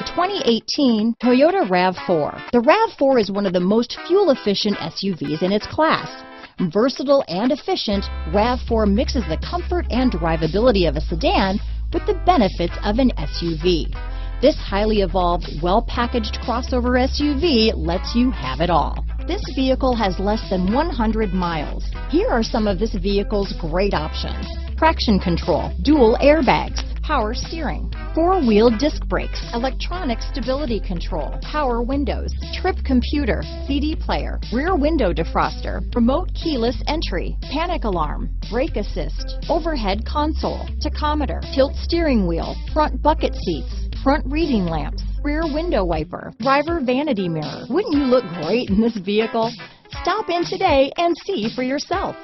2018 Toyota RAV4. The RAV4 is one of the most fuel-efficient SUVs in its class. Versatile and efficient, RAV4 mixes the comfort and drivability of a sedan with the benefits of an SUV. This highly evolved, well-packaged crossover SUV lets you have it all. This vehicle has less than 100 miles. Here are some of this vehicle's great options: traction control, dual airbags, power steering, four-wheel disc brakes, electronic stability control, power windows, trip computer, CD player, rear window defroster, remote keyless entry, panic alarm, brake assist, overhead console, tachometer, tilt steering wheel, front bucket seats, front reading lamps, rear window wiper, driver vanity mirror. Wouldn't you look great in this vehicle? Stop in today and see for yourself.